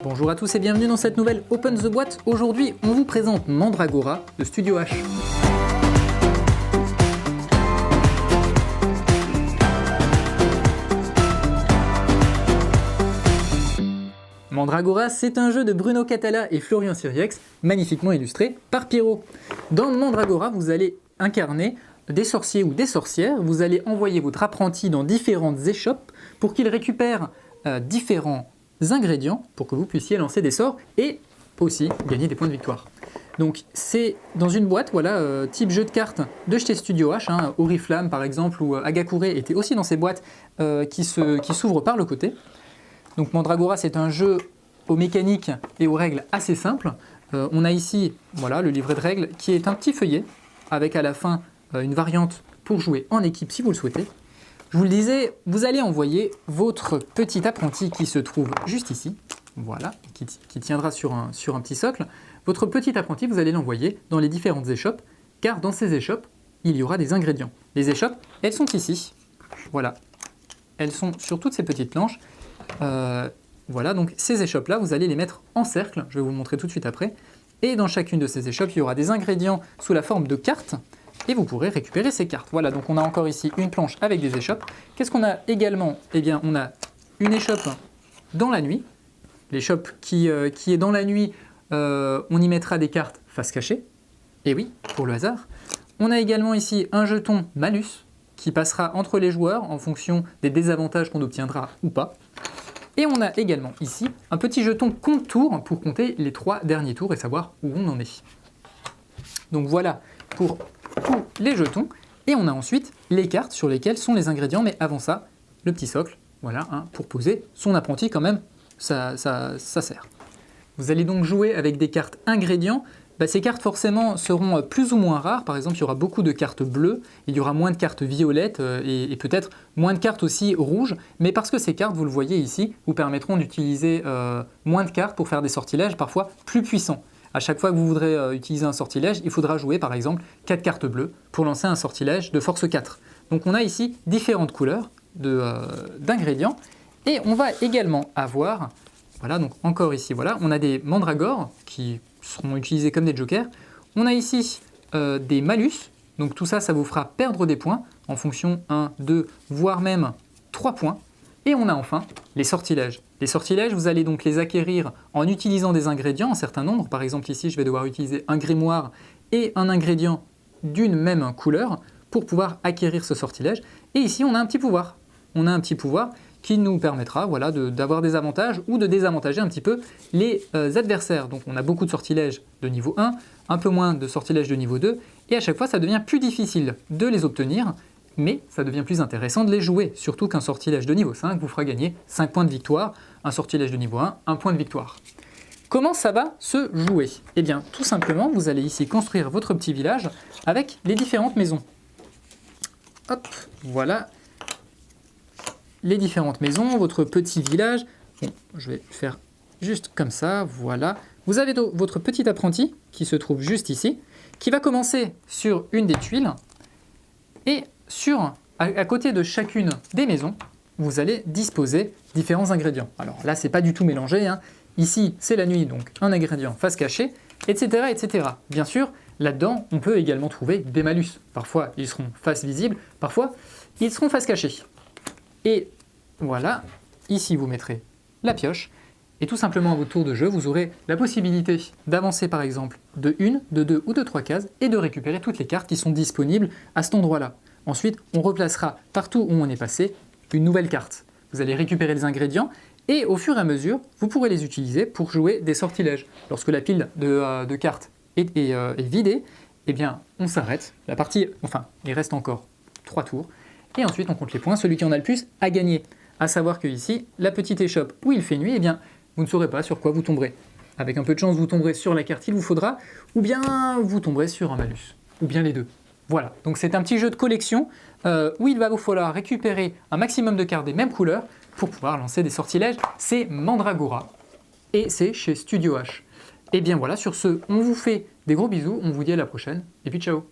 Bonjour à tous et bienvenue dans cette nouvelle Open the Boîte. Aujourd'hui, on vous présente Mandragora de Studio H. Mandragora, c'est un jeu de Bruno Catala et Florian Siriex, magnifiquement illustré par Pierrot. Dans Mandragora, vous allez incarner des sorciers ou des sorcières, vous allez envoyer votre apprenti dans différentes échoppes pour qu'il récupère différents ingrédients pour que vous puissiez lancer des sorts et aussi gagner des points de victoire. Donc c'est dans une boîte, voilà, type jeu de cartes de chez Studio H, Oriflamme par exemple, ou Agakure était aussi dans ces boîtes qui s'ouvrent par le côté. Donc Mandragora, c'est un jeu aux mécaniques et aux règles assez simples. On a ici voilà, le livret de règles qui est un petit feuillet avec à la fin une variante pour jouer en équipe si vous le souhaitez. Je vous le disais, vous allez envoyer votre petit apprenti qui se trouve juste ici, voilà, qui tiendra sur un petit socle. Votre petit apprenti, vous allez l'envoyer dans les différentes échoppes, car dans ces échoppes, il y aura des ingrédients. Les échoppes, elles sont ici, voilà. Elles sont sur toutes ces petites planches. Voilà, donc ces échoppes-là, vous allez les mettre en cercle, je vais vous le montrer tout de suite après. Et dans chacune de ces échoppes, il y aura des ingrédients sous la forme de cartes, et vous pourrez récupérer ces cartes. Voilà, donc on a encore ici une planche avec des échoppes. Qu'est-ce qu'on a également? Eh bien, on a une échoppe dans la nuit. L'échoppe qui est dans la nuit, on y mettra des cartes face cachée. Et oui, pour le hasard. On a également ici un jeton malus qui passera entre les joueurs en fonction des désavantages qu'on obtiendra ou pas. Et on a également ici un petit jeton compte-tour pour compter les 3 derniers tours et savoir où on en est. Donc voilà pour tous les jetons. Et on a ensuite les cartes sur lesquelles sont les ingrédients. Mais avant ça, le petit socle, voilà, pour poser son apprenti quand même, ça sert. Vous allez donc jouer avec des cartes ingrédients. Ces cartes forcément seront plus ou moins rares. Par exemple, il y aura beaucoup de cartes bleues, il y aura moins de cartes violettes et peut-être moins de cartes aussi rouges. Mais parce que ces cartes, vous le voyez ici, vous permettront d'utiliser moins de cartes pour faire des sortilèges parfois plus puissants. À chaque fois que vous voudrez utiliser un sortilège, il faudra jouer par exemple 4 cartes bleues pour lancer un sortilège de force 4. Donc on a ici différentes couleurs d'ingrédients. Et on va également avoir, voilà, donc encore ici, voilà, on a des mandragores qui seront utilisés comme des jokers. On a ici des malus, donc tout ça, ça vous fera perdre des points en fonction 1, 2, voire même 3 points. Et on a enfin les sortilèges. Les sortilèges, vous allez donc les acquérir en utilisant des ingrédients, un certain nombre. Par exemple ici, je vais devoir utiliser un grimoire et un ingrédient d'une même couleur pour pouvoir acquérir ce sortilège. Et ici, on a un petit pouvoir. On a un petit pouvoir qui nous permettra voilà, d'avoir des avantages ou de désavantager un petit peu les adversaires. Donc on a beaucoup de sortilèges de niveau 1, un peu moins de sortilèges de niveau 2, et à chaque fois ça devient plus difficile de les obtenir, mais ça devient plus intéressant de les jouer, surtout qu'un sortilège de niveau 5 vous fera gagner 5 points de victoire, un sortilège de niveau 1 point de victoire. Comment ça va se jouer? Eh bien tout simplement, vous allez ici construire votre petit village avec les différentes maisons. Hop, voilà. Les différentes maisons, votre petit village. Bon, je vais faire juste comme ça, voilà. Vous avez votre petit apprenti qui se trouve juste ici, qui va commencer sur une des tuiles et à côté de chacune des maisons, vous allez disposer différents ingrédients. Alors là, c'est pas du tout mélangé. Ici, c'est la nuit, donc un ingrédient face cachée, etc., etc. Bien sûr, là-dedans, on peut également trouver des malus. Parfois, ils seront face visible, parfois, ils seront face cachée. Et voilà, ici vous mettrez la pioche, et tout simplement à votre tour de jeu, vous aurez la possibilité d'avancer par exemple de 1, de 2 ou de 3 cases, et de récupérer toutes les cartes qui sont disponibles à cet endroit-là. Ensuite, on replacera partout où on est passé une nouvelle carte. Vous allez récupérer les ingrédients, et au fur et à mesure, vous pourrez les utiliser pour jouer des sortilèges. Lorsque la pile de cartes est vidée, eh bien on s'arrête, la partie, enfin, il reste encore 3 tours, et ensuite on compte les points, celui qui en a le plus a gagné. À savoir que ici, la petite échoppe où il fait nuit, eh bien, vous ne saurez pas sur quoi vous tomberez. Avec un peu de chance, vous tomberez sur la carte qu'il vous faudra, ou bien vous tomberez sur un malus, ou bien les deux. Voilà, donc c'est un petit jeu de collection où il va vous falloir récupérer un maximum de cartes des mêmes couleurs pour pouvoir lancer des sortilèges. C'est Mandragora, et c'est chez Studio H. Et bien voilà, sur ce, on vous fait des gros bisous, on vous dit à la prochaine, et puis ciao!